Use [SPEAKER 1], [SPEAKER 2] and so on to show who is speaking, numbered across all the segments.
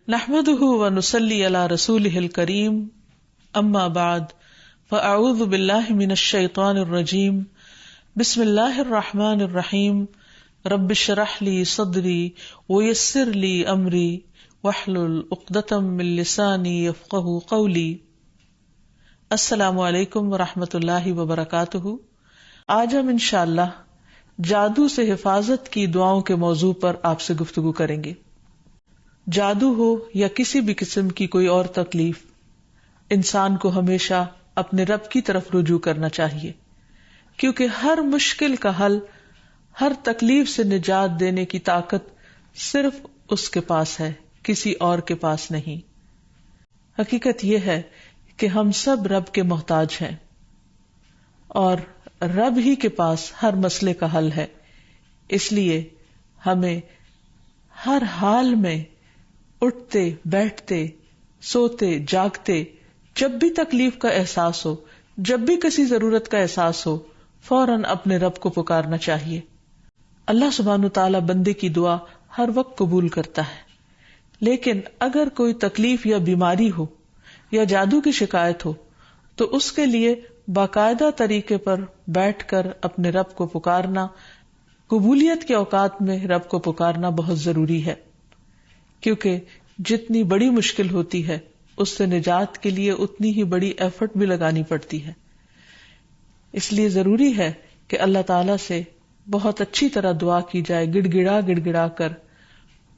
[SPEAKER 1] نحمده ونصلي على رسوله الكريم اما بعد فاعوذ بالله من الشيطان الرجيم بسم الله الرحمن الرحيم رب اشرح لي صدري ويسر لي امري واحلل عقدة من لساني يفقهوا قولي. السلام علیکم ورحمۃ اللہ وبرکاتہ. آج ہم انشاءاللہ جادو سے حفاظت کی دعاؤں کے موضوع پر آپ سے گفتگو کریں گے. جادو ہو یا کسی بھی قسم کی کوئی اور تکلیف، انسان کو ہمیشہ اپنے رب کی طرف رجوع کرنا چاہیے، کیونکہ ہر مشکل کا حل، ہر تکلیف سے نجات دینے کی طاقت صرف اس کے پاس ہے، کسی اور کے پاس نہیں. حقیقت یہ ہے کہ ہم سب رب کے محتاج ہیں اور رب ہی کے پاس ہر مسئلے کا حل ہے. اس لیے ہمیں ہر حال میں اٹھتے بیٹھتے سوتے جاگتے جب بھی تکلیف کا احساس ہو، جب بھی کسی ضرورت کا احساس ہو، فوراً اپنے رب کو پکارنا چاہیے. اللہ سبحانہ وتعالی بندے کی دعا ہر وقت قبول کرتا ہے، لیکن اگر کوئی تکلیف یا بیماری ہو یا جادو کی شکایت ہو تو اس کے لیے باقاعدہ طریقے پر بیٹھ کر اپنے رب کو پکارنا، قبولیت کے اوقات میں رب کو پکارنا بہت ضروری ہے، کیونکہ جتنی بڑی مشکل ہوتی ہے اس سے نجات کے لیے اتنی ہی بڑی ایفرٹ بھی لگانی پڑتی ہے. اس لیے ضروری ہے کہ اللہ تعالی سے بہت اچھی طرح دعا کی جائے، گڑ گڑا کر،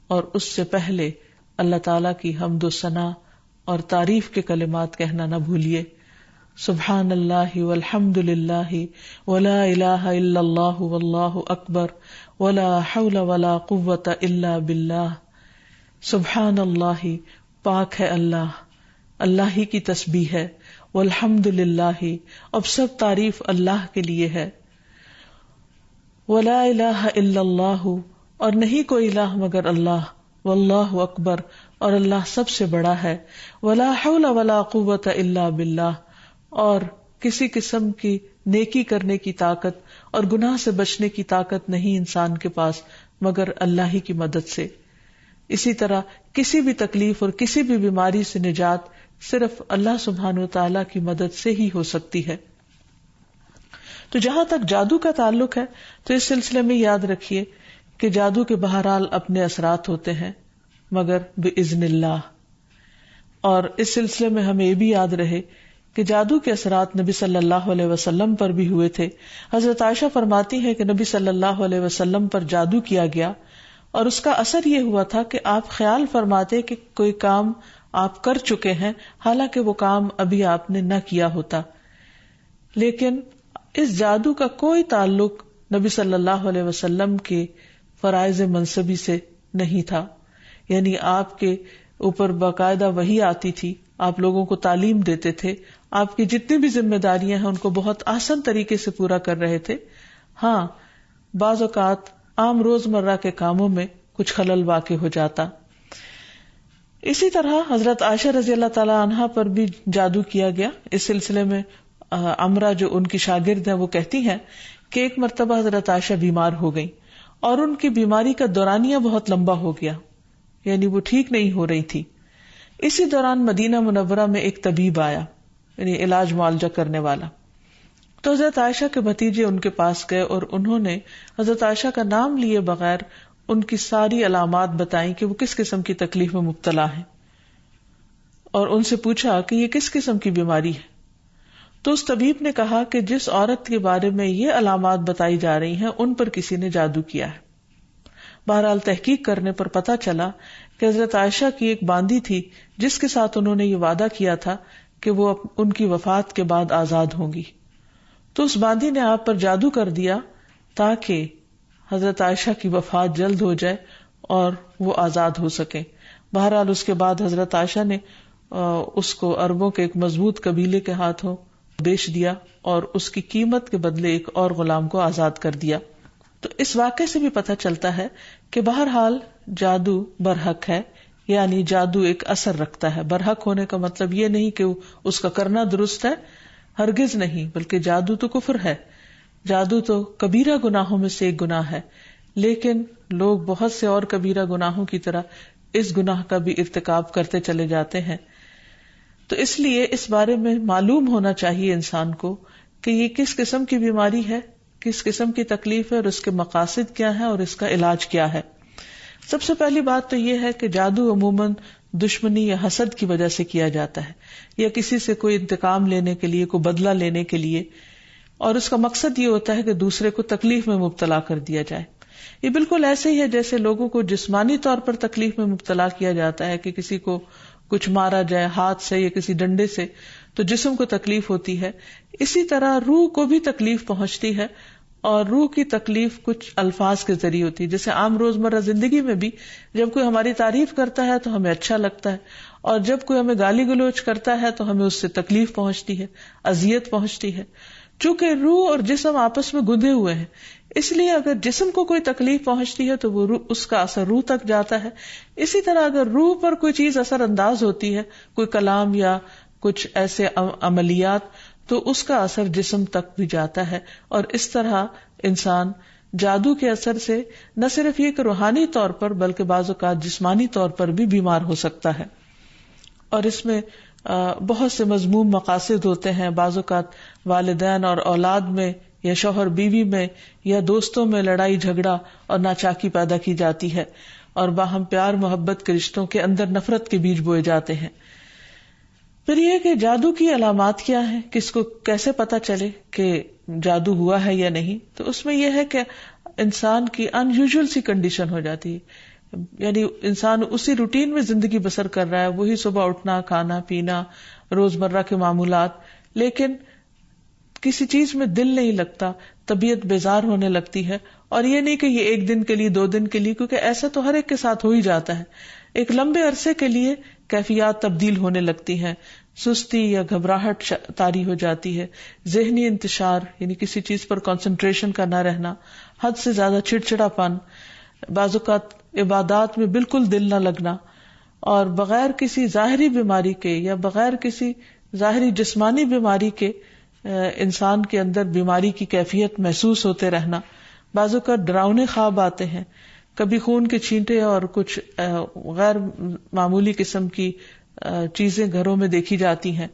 [SPEAKER 1] اور اس سے پہلے اللہ تعالی کی حمد و ثنا اور تعریف کے کلمات کہنا نہ بھولیے. سبحان اللہ والحمد للہ ولا الہ الا اللہ واللہ اکبر ولا حول ولا قوۃ الا باللہ. سبحان اللہ، پاک ہے اللہ، اللہ ہی کی تسبیح ہے. والحمد للہ، اب سب تعریف اللہ کے لیے ہے. ولا الہ الا اللہ، اور نہیں کوئی الہ مگر اللہ. واللہ اکبر، اور اللہ سب سے بڑا ہے. ولا حول ولا قوۃ الا باللہ، اور کسی قسم کی نیکی کرنے کی طاقت اور گناہ سے بچنے کی طاقت نہیں انسان کے پاس مگر اللہ ہی کی مدد سے. اسی طرح کسی بھی تکلیف اور کسی بھی بیماری سے نجات صرف اللہ سبحانہ وتعالی کی مدد سے ہی ہو سکتی ہے. تو جہاں تک جادو کا تعلق ہے تو اس سلسلے میں یاد رکھیے کہ جادو کے بہرحال اپنے اثرات ہوتے ہیں مگر بإذن اللہ. اور اس سلسلے میں ہمیں یہ بھی یاد رہے کہ جادو کے اثرات نبی صلی اللہ علیہ وسلم پر بھی ہوئے تھے. حضرت عائشہ فرماتی ہیں کہ نبی صلی اللہ علیہ وسلم پر جادو کیا گیا اور اس کا اثر یہ ہوا تھا کہ آپ خیال فرماتے کہ کوئی کام آپ کر چکے ہیں، حالانکہ وہ کام ابھی آپ نے نہ کیا ہوتا. لیکن اس جادو کا کوئی تعلق نبی صلی اللہ علیہ وسلم کے فرائض منصبی سے نہیں تھا. یعنی آپ کے اوپر باقاعدہ وحی آتی تھی، آپ لوگوں کو تعلیم دیتے تھے، آپ کی جتنی بھی ذمہ داریاں ہیں ان کو بہت آسان طریقے سے پورا کر رہے تھے. ہاں، بعض اوقات عام روزمرہ کے کاموں میں کچھ خلل واقع ہو جاتا. اسی طرح حضرت عائشہ رضی اللہ تعالی عنہا پر بھی جادو کیا گیا. اس سلسلے میں عمرہ جو ان کی شاگرد ہیں وہ کہتی ہیں کہ ایک مرتبہ حضرت عائشہ بیمار ہو گئی اور ان کی بیماری کا دورانیہ بہت لمبا ہو گیا، یعنی وہ ٹھیک نہیں ہو رہی تھی. اسی دوران مدینہ منورہ میں ایک طبیب آیا، یعنی علاج معالجہ کرنے والا. تو حضرت عائشہ کے بھتیجے ان کے پاس گئے اور انہوں نے حضرت عائشہ کا نام لیے بغیر ان کی ساری علامات بتائیں کہ وہ کس قسم کی تکلیف میں مبتلا ہیں، اور ان سے پوچھا کہ یہ کس قسم کی بیماری ہے. تو اس طبیب نے کہا کہ جس عورت کے بارے میں یہ علامات بتائی جا رہی ہیں ان پر کسی نے جادو کیا ہے. بہرحال تحقیق کرنے پر پتہ چلا کہ حضرت عائشہ کی ایک باندی تھی جس کے ساتھ انہوں نے یہ وعدہ کیا تھا کہ وہ ان کی وفات کے بعد آزاد ہوں گی. تو اس باندی نے آپ پر جادو کر دیا تاکہ حضرت عائشہ کی وفات جلد ہو جائے اور وہ آزاد ہو سکیں. بہرحال اس کے بعد حضرت عائشہ نے اس کو عربوں کے ایک مضبوط قبیلے کے ہاتھوں بیچ دیا اور اس کی قیمت کے بدلے ایک اور غلام کو آزاد کر دیا. تو اس واقعے سے بھی پتہ چلتا ہے کہ بہرحال جادو برحق ہے، یعنی جادو ایک اثر رکھتا ہے. برحق ہونے کا مطلب یہ نہیں کہ اس کا کرنا درست ہے، ہرگز نہیں، بلکہ جادو تو کفر ہے، جادو تو کبیرہ گناہوں میں سے ایک گناہ ہے. لیکن لوگ بہت سے اور کبیرہ گناہوں کی طرح اس گناہ کا بھی ارتکاب کرتے چلے جاتے ہیں. تو اس لیے اس بارے میں معلوم ہونا چاہیے انسان کو کہ یہ کس قسم کی بیماری ہے، کس قسم کی تکلیف ہے، اور اس کے مقاصد کیا ہیں اور اس کا علاج کیا ہے. سب سے پہلی بات تو یہ ہے کہ جادو عموماً دشمنی یا حسد کی وجہ سے کیا جاتا ہے، یا کسی سے کوئی انتقام لینے کے لیے، کوئی بدلہ لینے کے لیے، اور اس کا مقصد یہ ہوتا ہے کہ دوسرے کو تکلیف میں مبتلا کر دیا جائے. یہ بالکل ایسے ہی ہے جیسے لوگوں کو جسمانی طور پر تکلیف میں مبتلا کیا جاتا ہے کہ کسی کو کچھ مارا جائے ہاتھ سے یا کسی ڈنڈے سے تو جسم کو تکلیف ہوتی ہے. اسی طرح روح کو بھی تکلیف پہنچتی ہے، اور روح کی تکلیف کچھ الفاظ کے ذریعے ہوتی ہے. جیسے عام روزمرہ زندگی میں بھی جب کوئی ہماری تعریف کرتا ہے تو ہمیں اچھا لگتا ہے، اور جب کوئی ہمیں گالی گلوچ کرتا ہے تو ہمیں اس سے تکلیف پہنچتی ہے، اذیت پہنچتی ہے. چونکہ روح اور جسم آپس میں گندے ہوئے ہیں، اس لیے اگر جسم کو کوئی تکلیف پہنچتی ہے تو وہ اس کا اثر روح تک جاتا ہے. اسی طرح اگر روح پر کوئی چیز اثر انداز ہوتی ہے، کوئی کلام یا کچھ ایسے عملیات، تو اس کا اثر جسم تک بھی جاتا ہے. اور اس طرح انسان جادو کے اثر سے نہ صرف یہ کہ روحانی طور پر بلکہ بعض اوقات جسمانی طور پر بھی بیمار ہو سکتا ہے. اور اس میں بہت سے مذموم مقاصد ہوتے ہیں. بعض اوقات والدین اور اولاد میں، یا شوہر بیوی میں، یا دوستوں میں لڑائی جھگڑا اور ناچاکی پیدا کی جاتی ہے، اور باہم پیار محبت کے رشتوں کے اندر نفرت کے بیج بوئے جاتے ہیں. پھر یہ کہ جادو کی علامات کیا ہیں، کس کو کیسے پتا چلے کہ جادو ہوا ہے یا نہیں. تو اس میں یہ ہے کہ انسان کی ان یوزول سی کنڈیشن ہو جاتی ہے، یعنی انسان اسی روٹین میں زندگی بسر کر رہا ہے، وہی صبح اٹھنا، کھانا پینا، روزمرہ کے معمولات، لیکن کسی چیز میں دل نہیں لگتا، طبیعت بیزار ہونے لگتی ہے. اور یہ نہیں کہ یہ ایک دن کے لیے، 2 دن کے لیے، کیونکہ ایسا تو ہر ایک کے ساتھ ہو ہی جاتا ہے. ایک لمبے عرصے کے لیے کیفیات تبدیل ہونے لگتی ہیں، سستی یا گھبراہٹ طاری ہو جاتی ہے، ذہنی انتشار یعنی کسی چیز پر کنسنٹریشن کا نہ رہنا، حد سے زیادہ چڑچڑا پن، بعض اوقات عبادات میں بالکل دل نہ لگنا، اور بغیر کسی ظاہری بیماری کے یا بغیر کسی ظاہری جسمانی بیماری کے انسان کے اندر بیماری کی کیفیت محسوس ہوتے رہنا. بعض اوقات ڈراؤنے خواب آتے ہیں، کبھی خون کے چھینٹے اور کچھ غیر معمولی قسم کی چیزیں گھروں میں دیکھی جاتی ہیں.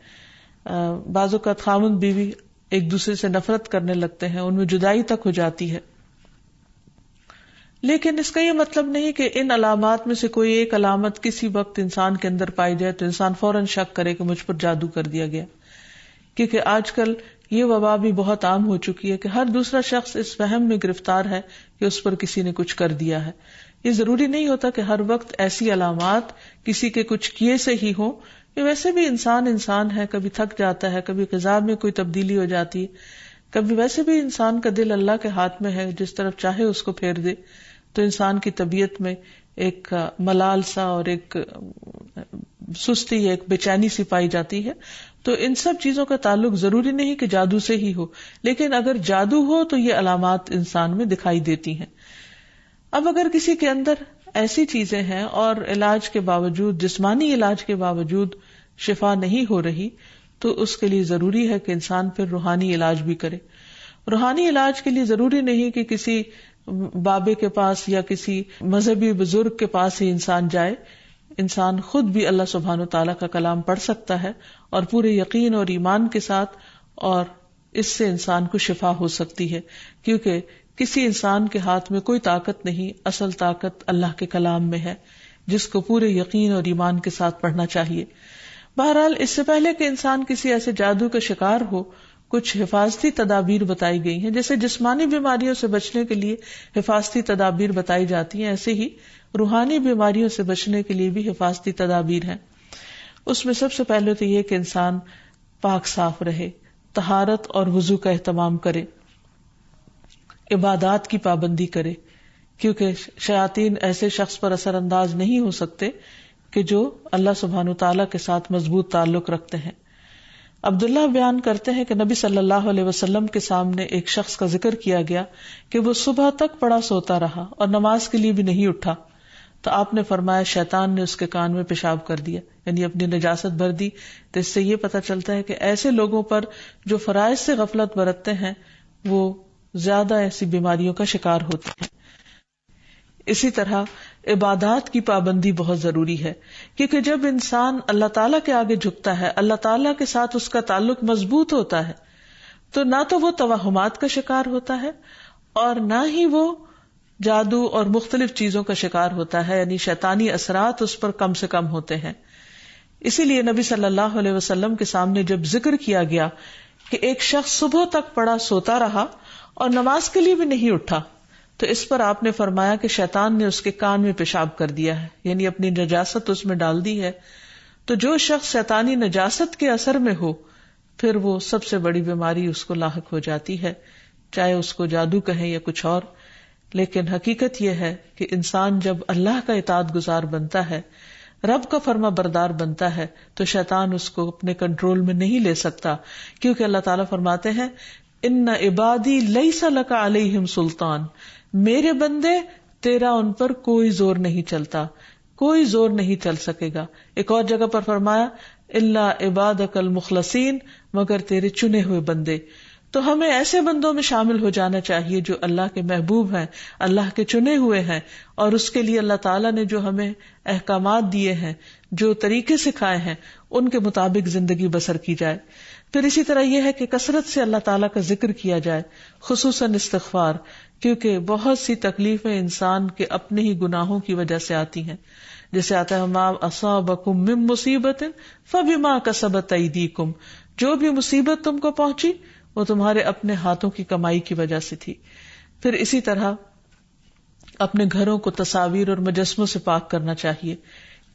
[SPEAKER 1] بعض اوقات خاوند بیوی ایک دوسرے سے نفرت کرنے لگتے ہیں، ان میں جدائی تک ہو جاتی ہے. لیکن اس کا یہ مطلب نہیں کہ ان علامات میں سے کوئی ایک علامت کسی وقت انسان کے اندر پائی جائے تو انسان فوراً شک کرے کہ مجھ پر جادو کر دیا گیا. کیونکہ آج کل یہ وبا بھی بہت عام ہو چکی ہے کہ ہر دوسرا شخص اس وہم میں گرفتار ہے کہ اس پر کسی نے کچھ کر دیا ہے. یہ ضروری نہیں ہوتا کہ ہر وقت ایسی علامات کسی کے کچھ کیے سے ہی ہوں. یہ ویسے بھی انسان ہے، کبھی تھک جاتا ہے، کبھی غذا میں کوئی تبدیلی ہو جاتی ہے، کبھی ویسے بھی انسان کا دل اللہ کے ہاتھ میں ہے، جس طرف چاہے اس کو پھیر دے. تو انسان کی طبیعت میں ایک ملال سا اور ایک سستی، ایک بے چینی سی پائی جاتی ہے. تو ان سب چیزوں کا تعلق ضروری نہیں کہ جادو سے ہی ہو، لیکن اگر جادو ہو تو یہ علامات انسان میں دکھائی دیتی ہیں. اب اگر کسی کے اندر ایسی چیزیں ہیں اور علاج کے باوجود، جسمانی علاج کے باوجود شفا نہیں ہو رہی، تو اس کے لیے ضروری ہے کہ انسان پھر روحانی علاج بھی کرے. روحانی علاج کے لیے ضروری نہیں کہ کسی بابے کے پاس یا کسی مذہبی بزرگ کے پاس ہی انسان جائے. انسان خود بھی اللہ سبحانہ وتعالیٰ کا کلام پڑھ سکتا ہے اور پورے یقین اور ایمان کے ساتھ، اور اس سے انسان کو شفا ہو سکتی ہے. کیونکہ کسی انسان کے ہاتھ میں کوئی طاقت نہیں، اصل طاقت اللہ کے کلام میں ہے، جس کو پورے یقین اور ایمان کے ساتھ پڑھنا چاہیے. بہرحال اس سے پہلے کہ انسان کسی ایسے جادو کا شکار ہو، کچھ حفاظتی تدابیر بتائی گئی ہیں. جیسے جسمانی بیماریوں سے بچنے کے لیے حفاظتی تدابیر بتائی جاتی ہیں، ایسے ہی روحانی بیماریوں سے بچنے کے لیے بھی حفاظتی تدابیر ہیں. اس میں سب سے پہلے تو یہ کہ انسان پاک صاف رہے، طہارت اور وضو کا اہتمام کرے، عبادات کی پابندی کرے، کیونکہ شیاطین ایسے شخص پر اثر انداز نہیں ہو سکتے کہ جو اللہ سبحانہ تعالیٰ کے ساتھ مضبوط تعلق رکھتے ہیں. عبداللہ بیان کرتے ہیں کہ نبی صلی اللہ علیہ وسلم کے سامنے ایک شخص کا ذکر کیا گیا کہ وہ صبح تک پڑا سوتا رہا اور نماز کے لیے بھی نہیں اٹھا. تو آپ نے فرمایا شیطان نے اس کے کان میں پیشاب کر دیا، یعنی اپنی نجاست بھر دی. تو اس سے یہ پتہ چلتا ہے کہ ایسے لوگوں پر جو فرائض سے غفلت برتتے ہیں وہ زیادہ ایسی بیماریوں کا شکار ہوتے ہیں. اسی طرح عبادات کی پابندی بہت ضروری ہے، کیونکہ جب انسان اللہ تعالیٰ کے آگے جھکتا ہے، اللہ تعالیٰ کے ساتھ اس کا تعلق مضبوط ہوتا ہے، تو نہ تو وہ توہمات کا شکار ہوتا ہے اور نہ ہی وہ جادو اور مختلف چیزوں کا شکار ہوتا ہے، یعنی شیطانی اثرات اس پر کم سے کم ہوتے ہیں. اسی لیے نبی صلی اللہ علیہ وسلم کے سامنے جب ذکر کیا گیا کہ ایک شخص صبح تک پڑا سوتا رہا اور نماز کے لیے بھی نہیں اٹھا، تو اس پر آپ نے فرمایا کہ شیطان نے اس کے کان میں پیشاب کر دیا ہے، یعنی اپنی نجاست اس میں ڈال دی ہے. تو جو شخص شیطانی نجاست کے اثر میں ہو، پھر وہ سب سے بڑی بیماری اس کو لاحق ہو جاتی ہے، چاہے اس کو جادو کہیں یا کچھ اور. لیکن حقیقت یہ ہے کہ انسان جب اللہ کا اطاعت گزار بنتا ہے، رب کا فرما بردار بنتا ہے، تو شیطان اس کو اپنے کنٹرول میں نہیں لے سکتا، کیونکہ اللہ تعالیٰ فرماتے ہیں ان عبادی لیس لک علیہم سلطان، میرے بندے تیرا ان پر کوئی زور نہیں چلتا، کوئی زور نہیں چل سکے گا. ایک اور جگہ پر فرمایا الا عبادک المخلصین، مگر تیرے چنے ہوئے بندے. تو ہمیں ایسے بندوں میں شامل ہو جانا چاہیے جو اللہ کے محبوب ہیں، اللہ کے چنے ہوئے ہیں، اور اس کے لیے اللہ تعالیٰ نے جو ہمیں احکامات دیے ہیں، جو طریقے سکھائے ہیں، ان کے مطابق زندگی بسر کی جائے. پھر اسی طرح یہ ہے کہ کثرت سے اللہ تعالیٰ کا ذکر کیا جائے، خصوصاً استغفار، کیونکہ بہت سی تکلیفیں انسان کے اپنے ہی گناہوں کی وجہ سے آتی ہیں. جیسے آتا ہے ما اصابکم من مصیبت فبما کسبت ایدیکم، جو بھی مصیبت تم کو پہنچی وہ تمہارے اپنے ہاتھوں کی کمائی کی وجہ سے تھی. پھر اسی طرح اپنے گھروں کو تصاویر اور مجسموں سے پاک کرنا چاہیے،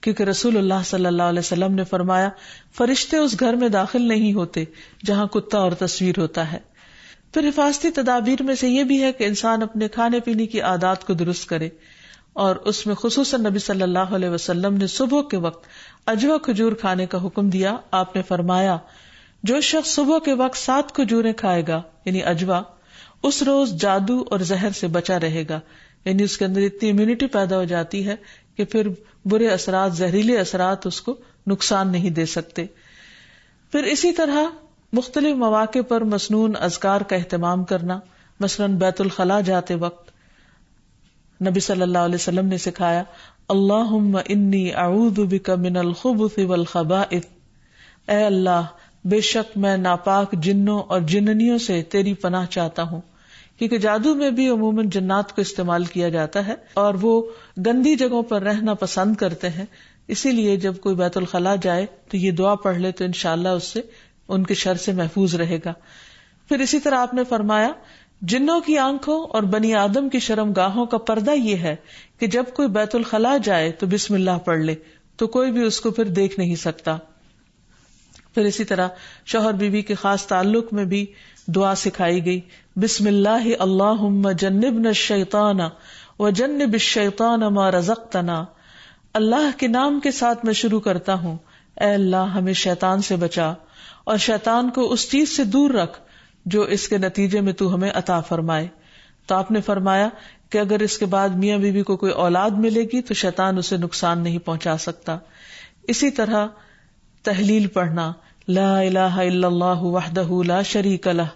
[SPEAKER 1] کیونکہ رسول اللہ صلی اللہ علیہ وسلم نے فرمایا فرشتے اس گھر میں داخل نہیں ہوتے جہاں کتا اور تصویر ہوتا ہے. پھر حفاظتی تدابیر میں سے یہ بھی ہے کہ انسان اپنے کھانے پینے کی عادات کو درست کرے، اور اس میں خصوصاً نبی صلی اللہ علیہ وسلم نے صبح کے وقت اجوا کھجور کھانے کا حکم دیا. آپ نے فرمایا جو شخص صبح کے وقت 7 کھجوریں کھائے گا یعنی اجوا، اس روز جادو اور زہر سے بچا رہے گا، یعنی اس کے اندر اتنی امیونٹی پیدا ہو جاتی ہے کہ پھر برے اثرات، زہریلے اثرات اس کو نقصان نہیں دے سکتے. پھر اسی طرح مختلف مواقع پر مسنون اذکار کا اہتمام کرنا، مثلاً بیت الخلاء جاتے وقت نبی صلی اللہ علیہ وسلم نے سکھایا اللہم انی اعوذ بک من الخبث والخبائث، اے اللہ بے شک میں ناپاک جنوں اور جننیوں سے تیری پناہ چاہتا ہوں، کیونکہ جادو میں بھی عموماً جنات کو استعمال کیا جاتا ہے اور وہ گندی جگہوں پر رہنا پسند کرتے ہیں. اسی لیے جب کوئی بیت الخلاء جائے تو یہ دعا پڑھ لے تو انشاءاللہ اس سے ان کے شر سے محفوظ رہے گا. پھر اسی طرح آپ نے فرمایا جنوں کی آنکھوں اور بنی آدم کی شرم گاہوں کا پردہ یہ ہے کہ جب کوئی بیت الخلاء جائے تو بسم اللہ پڑھ لے تو کوئی بھی اس کو پھر دیکھ نہیں سکتا. پھر اسی طرح شوہر بیوی کے خاص تعلق میں بھی دعا سکھائی گئی، بسم اللہ اللہم جنبنا الشیطان وجنب الشیطان ما رزقتنا، اللہ کے نام کے ساتھ میں شروع کرتا ہوں، اے اللہ ہمیں شیطان سے بچا اور شیطان کو اس چیز سے دور رکھ جو اس کے نتیجے میں تو ہمیں عطا فرمائے. تو آپ نے فرمایا کہ اگر اس کے بعد میاں بیوی کو کوئی اولاد ملے گی تو شیطان اسے نقصان نہیں پہنچا سکتا. اسی طرح تحلیل پڑھنا، لا الہ الا اللہ وحدہ لا شریک لہ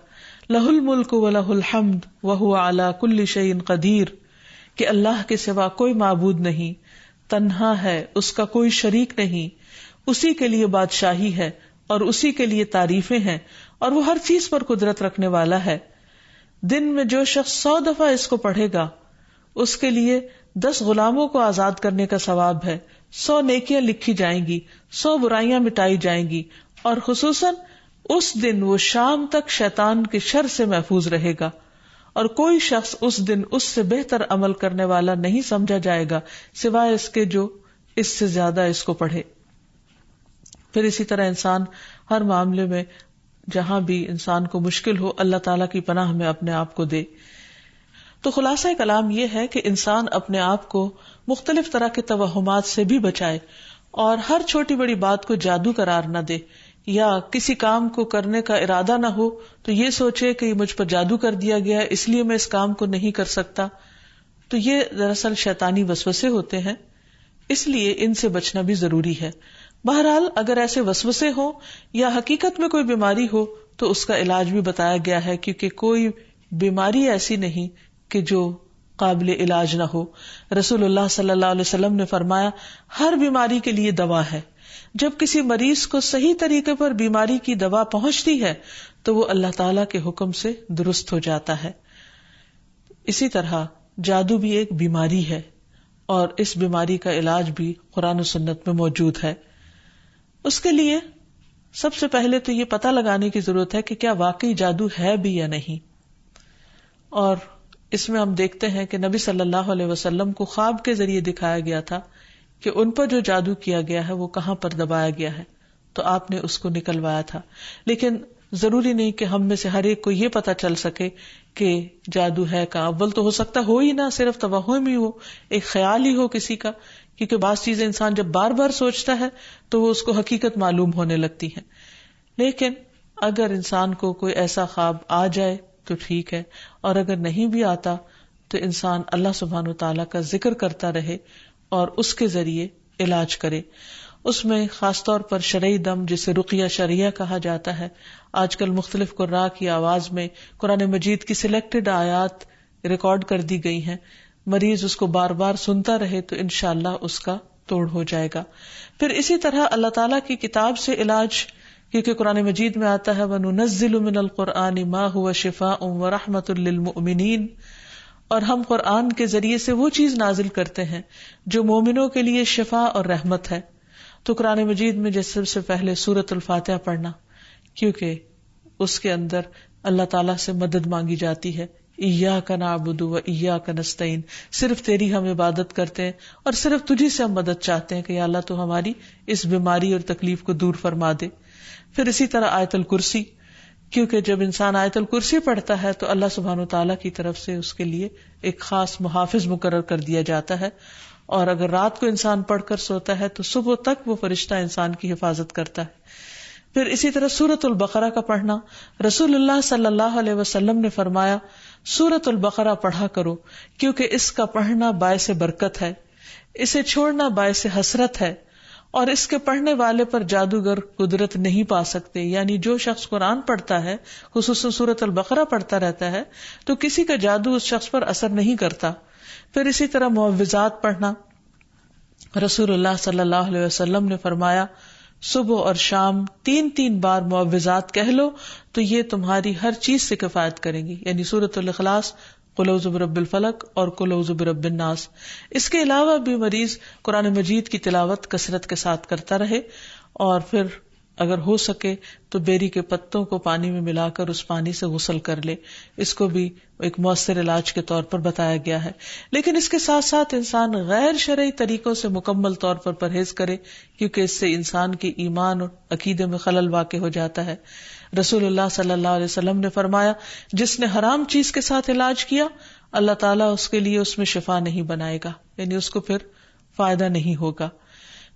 [SPEAKER 1] لہ الملک ولہ الحمد وہو علی کل شیء قدیر، کہ اللہ کے سوا کوئی معبود نہیں، تنہا ہے، اس کا کوئی شریک نہیں، اسی کے لیے بادشاہی ہے اور اسی کے لیے تعریفیں ہیں اور وہ ہر چیز پر قدرت رکھنے والا ہے. دن میں جو شخص 100 دفعہ اس کو پڑھے گا اس کے لیے 10 غلاموں کو آزاد کرنے کا ثواب ہے، 100 نیکیاں لکھی جائیں گی، 100 برائیاں مٹائی جائیں گی، اور خصوصاً اس دن وہ شام تک شیطان کے شر سے محفوظ رہے گا اور کوئی شخص اس دن اس سے بہتر عمل کرنے والا نہیں سمجھا جائے گا سوائے اس کے جو اس سے زیادہ اس کو پڑھے. پھر اسی طرح انسان ہر معاملے میں جہاں بھی انسان کو مشکل ہو اللہ تعالیٰ کی پناہ میں اپنے آپ کو دے. تو خلاصہ کلام یہ ہے کہ انسان اپنے آپ کو مختلف طرح کے توہمات سے بھی بچائے اور ہر چھوٹی بڑی بات کو جادو قرار نہ دے، یا کسی کام کو کرنے کا ارادہ نہ ہو تو یہ سوچے کہ مجھ پر جادو کر دیا گیا ہے اس لیے میں اس کام کو نہیں کر سکتا. تو یہ دراصل شیطانی وسوسے ہوتے ہیں، اس لیے ان سے بچنا بھی ضروری ہے. بہرحال اگر ایسے وسوسے ہوں یا حقیقت میں کوئی بیماری ہو تو اس کا علاج بھی بتایا گیا ہے، کیونکہ کوئی بیماری ایسی نہیں کہ جو قابل علاج نہ ہو. رسول اللہ صلی اللہ علیہ وسلم نے فرمایا ہر بیماری کے لیے دوا ہے. جب کسی مریض کو صحیح طریقے پر بیماری کی دوا پہنچتی ہے تو وہ اللہ تعالی کے حکم سے درست ہو جاتا ہے. اسی طرح جادو بھی ایک بیماری ہے اور اس بیماری کا علاج بھی قرآن و سنت میں موجود ہے. اس کے لیے سب سے پہلے تو یہ پتہ لگانے کی ضرورت ہے کہ کیا واقعی جادو ہے بھی یا نہیں. اور اس میں ہم دیکھتے ہیں کہ نبی صلی اللہ علیہ وسلم کو خواب کے ذریعے دکھایا گیا تھا کہ ان پر جو جادو کیا گیا ہے وہ کہاں پر دبایا گیا ہے، تو آپ نے اس کو نکلوایا تھا. لیکن ضروری نہیں کہ ہم میں سے ہر ایک کو یہ پتا چل سکے کہ جادو ہے کہاں. اول تو ہو سکتا ہو ہی نہ، صرف توہم ہی ہو، ایک خیال ہی ہو کسی کا، کیونکہ بعض چیزیں انسان جب بار بار سوچتا ہے تو وہ اس کو حقیقت معلوم ہونے لگتی ہیں. لیکن اگر انسان کو کوئی ایسا خواب آ جائے تو ٹھیک ہے، اور اگر نہیں بھی آتا تو انسان اللہ سبحانہ وتعالیٰ کا ذکر کرتا رہے اور اس کے ذریعے علاج کرے. اس میں خاص طور پر شرعی دم جسے رقیہ شرعیہ کہا جاتا ہے، آج کل مختلف قراء کی آواز میں قرآن مجید کی سلیکٹڈ آیات ریکارڈ کر دی گئی ہیں. مریض اس کو بار بار سنتا رہے تو انشاءاللہ اس کا توڑ ہو جائے گا. پھر اسی طرح اللہ تعالیٰ کی کتاب سے علاج، کیونکہ قرآن مجید میں آتا ہے وَنُنَزِّلُ مِنَ الْقُرْآنِ مَا هُوَ شِفَاءٌ وَرَحْمَةٌ لِّلْمُؤْمِنِينَ، اور ہم قرآن کے ذریعے سے وہ چیز نازل کرتے ہیں جو مومنوں کے لیے شفا اور رحمت ہے. تو قرآن مجید میں جیسے سب سے پہلے سورۃ الفاتحہ پڑھنا، کیونکہ اس کے اندر اللہ تعالیٰ سے مدد مانگی جاتی ہے. ایاک نعبد و ایاک نستعین، صرف تیری ہم عبادت کرتے ہیں اور صرف تجھی سے ہم مدد چاہتے ہیں کہ یا اللہ تو ہماری اس بیماری اور تکلیف کو دور فرما دے. پھر اسی طرح آیت الکرسی، کیونکہ جب انسان آیت الکرسی پڑھتا ہے تو اللہ سبحانہ وتعالیٰ کی طرف سے اس کے لیے ایک خاص محافظ مقرر کر دیا جاتا ہے، اور اگر رات کو انسان پڑھ کر سوتا ہے تو صبح تک وہ فرشتہ انسان کی حفاظت کرتا ہے. پھر اسی طرح سورۃ البقرہ کا پڑھنا، رسول اللہ صلی اللہ علیہ وسلم نے فرمایا سورۃ البقرہ پڑھا کرو، کیونکہ اس کا پڑھنا باعث برکت ہے، اسے چھوڑنا باعث حسرت ہے، اور اس کے پڑھنے والے پر جادوگر قدرت نہیں پا سکتے. یعنی جو شخص قرآن پڑھتا ہے، خصوصاً سورۃ البقرہ پڑھتا رہتا ہے، تو کسی کا جادو اس شخص پر اثر نہیں کرتا. پھر اسی طرح معوذات پڑھنا، رسول اللہ صلی اللہ علیہ وسلم نے فرمایا صبح اور شام 3 بار معوذات کہہ لو تو یہ تمہاری ہر چیز سے کفایت کریں گی. یعنی سورۃ الاخلاص، قل اعوذ برب الفلق اور قل اعوذ برب الناس. اس کے علاوہ بھی مریض قرآن مجید کی تلاوت کثرت کے ساتھ کرتا رہے، اور پھر اگر ہو سکے تو بیری کے پتوں کو پانی میں ملا کر اس پانی سے غسل کر لے. اس کو بھی ایک مؤثر علاج کے طور پر بتایا گیا ہے. لیکن اس کے ساتھ ساتھ انسان غیر شرعی طریقوں سے مکمل طور پر پرہیز کرے، کیونکہ اس سے انسان کے ایمان اور عقیدے میں خلل واقع ہو جاتا ہے. رسول اللہ صلی اللہ علیہ وسلم نے فرمایا جس نے حرام چیز کے ساتھ علاج کیا اللہ تعالیٰ اس کے لیے اس میں شفا نہیں بنائے گا، یعنی اس کو پھر فائدہ نہیں ہوگا.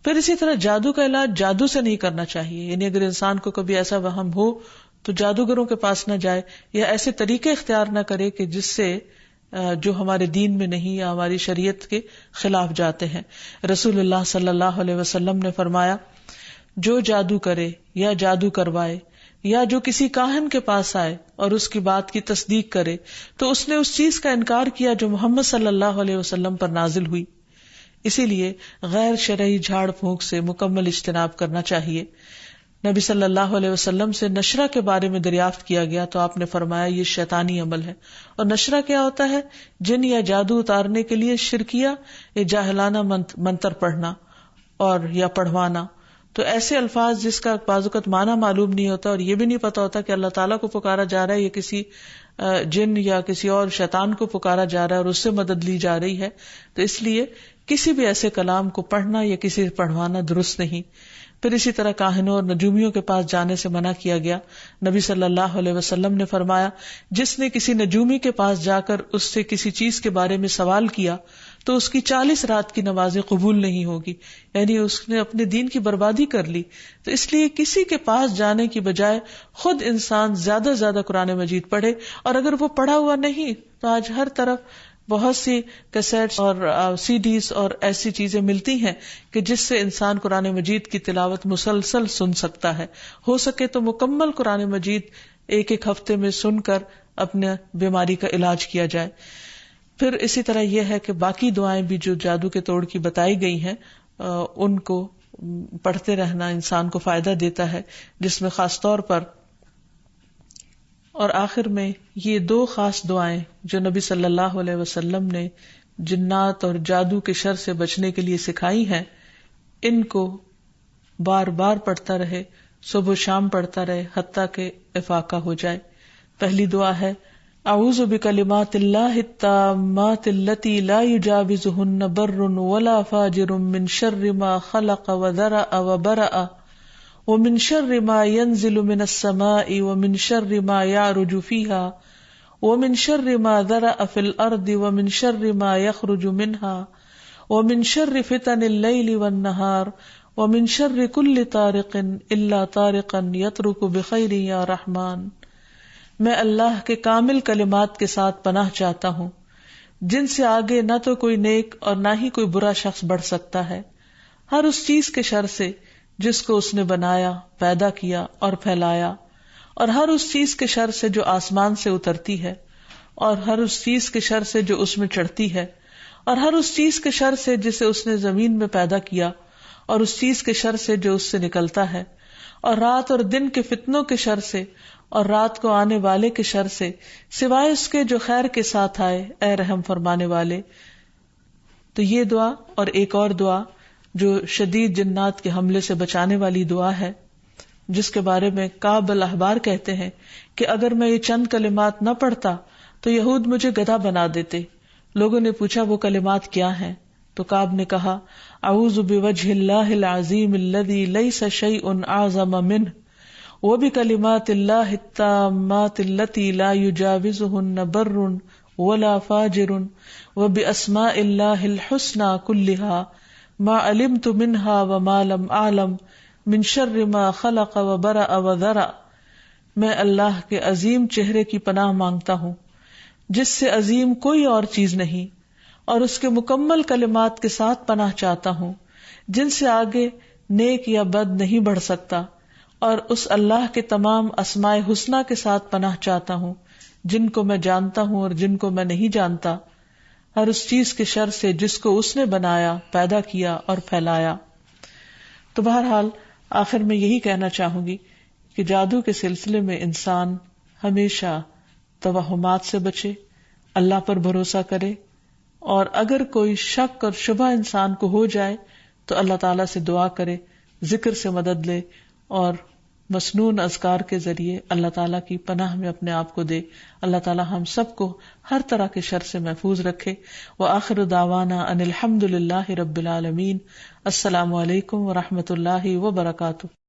[SPEAKER 1] پھر اسی طرح جادو کا علاج جادو سے نہیں کرنا چاہیے. یعنی اگر انسان کو کبھی ایسا وہم ہو تو جادوگروں کے پاس نہ جائے، یا ایسے طریقے اختیار نہ کرے کہ جس سے جو ہمارے دین میں نہیں یا ہماری شریعت کے خلاف جاتے ہیں. رسول اللہ صلی اللہ علیہ وسلم نے فرمایا جو جادو کرے یا جادو کروائے یا جو کسی کاہن کے پاس آئے اور اس کی بات کی تصدیق کرے تو اس نے اس چیز کا انکار کیا جو محمد صلی اللہ علیہ وسلم پر نازل ہوئی. اسی لیے غیر شرعی جھاڑ پھونک سے مکمل اجتناب کرنا چاہیے. نبی صلی اللہ علیہ وسلم سے نشرہ کے بارے میں دریافت کیا گیا تو آپ نے فرمایا یہ شیطانی عمل ہے. اور نشرہ کیا ہوتا ہے؟ جن یا جادو اتارنے کے لیے شرکیہ یا جاہلانہ منتر پڑھنا اور یا پڑھوانا. تو ایسے الفاظ جس کا بعض اوقات معنی معلوم نہیں ہوتا اور یہ بھی نہیں پتا ہوتا کہ اللہ تعالیٰ کو پکارا جا رہا ہے یا کسی جن یا کسی اور شیطان کو پکارا جا رہا ہے اور اس سے مدد لی جا رہی ہے، تو اس لیے کسی بھی ایسے کلام کو پڑھنا یا کسی سے پڑھوانا درست نہیں. پھر اسی طرح کاہنوں اور نجومیوں کے پاس جانے سے منع کیا گیا. نبی صلی اللہ علیہ وسلم نے فرمایا جس نے کسی نجومی کے پاس جا کر اس سے کسی چیز کے بارے میں سوال کیا تو اس کی 40 رات کی نمازیں قبول نہیں ہوگی. یعنی اس نے اپنے دین کی بربادی کر لی. تو اس لیے کسی کے پاس جانے کی بجائے خود انسان زیادہ سے زیادہ قرآن مجید پڑھے. اور اگر وہ پڑھا ہوا نہیں تو آج ہر طرف بہت سی کیسٹس اور سی ڈیز اور ایسی چیزیں ملتی ہیں کہ جس سے انسان قرآن مجید کی تلاوت مسلسل سن سکتا ہے. ہو سکے تو مکمل قرآن مجید ایک ہفتے میں سن کر اپنے بیماری کا علاج کیا جائے. پھر اسی طرح یہ ہے کہ باقی دعائیں بھی جو جادو کے توڑ کی بتائی گئی ہیں ان کو پڑھتے رہنا انسان کو فائدہ دیتا ہے، جس میں خاص طور پر اور آخر میں یہ 2 خاص دعائیں جو نبی صلی اللہ علیہ وسلم نے جنات اور جادو کے شر سے بچنے کے لیے سکھائی ہیں، ان کو بار بار پڑھتا رہے، صبح و شام پڑھتا رہے حتیٰ کہ افاقہ ہو جائے۔ پہلی دعا ہے اعوذ بکلمات اللہ التامات التی لا یجاوزہن بر ولا فاجر من شر ما خلق وذرأ وبرأ ومن شر ما ينزل من السماء ومن شر ما يعرج فيها ومن شر ما ذرأ في الأرض ومن شر ما يخرج منها ومن شر فتن الليل والنهار ومن شر كل طارق إلا طارقا يطرق بخير يا رحمن۔ میں اللہ کے کامل کلمات کے ساتھ پناہ چاہتا ہوں جن سے آگے نہ تو کوئی نیک اور نہ ہی کوئی برا شخص بڑھ سکتا ہے، ہر اس چیز کے شر سے جس کو اس نے بنایا، پیدا کیا اور پھیلایا، اور ہر اس چیز کے شر سے جو آسمان سے اترتی ہے، اور ہر اس چیز کے شر سے جو اس میں چڑھتی ہے، اور ہر اس چیز کے شر سے جسے اس نے زمین میں پیدا کیا، اور اس چیز کے شر سے جو اس سے نکلتا ہے، اور رات اور دن کے فتنوں کے شر سے، اور رات کو آنے والے کے شر سے، سوائے اس کے جو خیر کے ساتھ آئے، اے رحم فرمانے والے۔ تو یہ دعا اور ایک اور دعا جو شدید جنات کے حملے سے بچانے والی دعا ہے، جس کے بارے میں کعب الاحبار کہتے ہیں کہ اگر میں یہ چند کلمات نہ پڑھتا تو یہود مجھے گدھا بنا دیتے۔ لوگوں نے پوچھا وہ کلمات کیا ہیں؟ تو کعب نے کہا اعوذ بوجہ اللہ العظیم الذی لیس شیء اعظم منہ وبکلمات اللہ التامات التی لا یجاوزہن بر ولا فاجر وباسماء اللہ الحسنى كلها ما علمت منها وما لم اعلم من شر ما خلق وبرأ وذرأ۔ میں اللہ کے عظیم چہرے کی پناہ مانگتا ہوں جس سے عظیم کوئی اور چیز نہیں، اور اس کے مکمل کلمات کے ساتھ پناہ چاہتا ہوں جن سے آگے نیک یا بد نہیں بڑھ سکتا، اور اس اللہ کے تمام اسماء حسنہ کے ساتھ پناہ چاہتا ہوں جن کو میں جانتا ہوں اور جن کو میں نہیں جانتا، ہر اس چیز کے شر سے جس کو اس نے بنایا، پیدا کیا اور پھیلایا۔ تو بہرحال آخر میں یہی کہنا چاہوں گی کہ جادو کے سلسلے میں انسان ہمیشہ توہمات سے بچے، اللہ پر بھروسہ کرے، اور اگر کوئی شک اور شبہ انسان کو ہو جائے تو اللہ تعالیٰ سے دعا کرے، ذکر سے مدد لے، اور مسنون اذکار کے ذریعے اللہ تعالیٰ کی پناہ میں اپنے آپ کو دے۔ اللہ تعالیٰ ہم سب کو ہر طرح کے شر سے محفوظ رکھے۔ وآخر دعوانا ان الحمد للہ رب العالمین۔ السلام علیکم ورحمۃ اللہ وبرکاتہ۔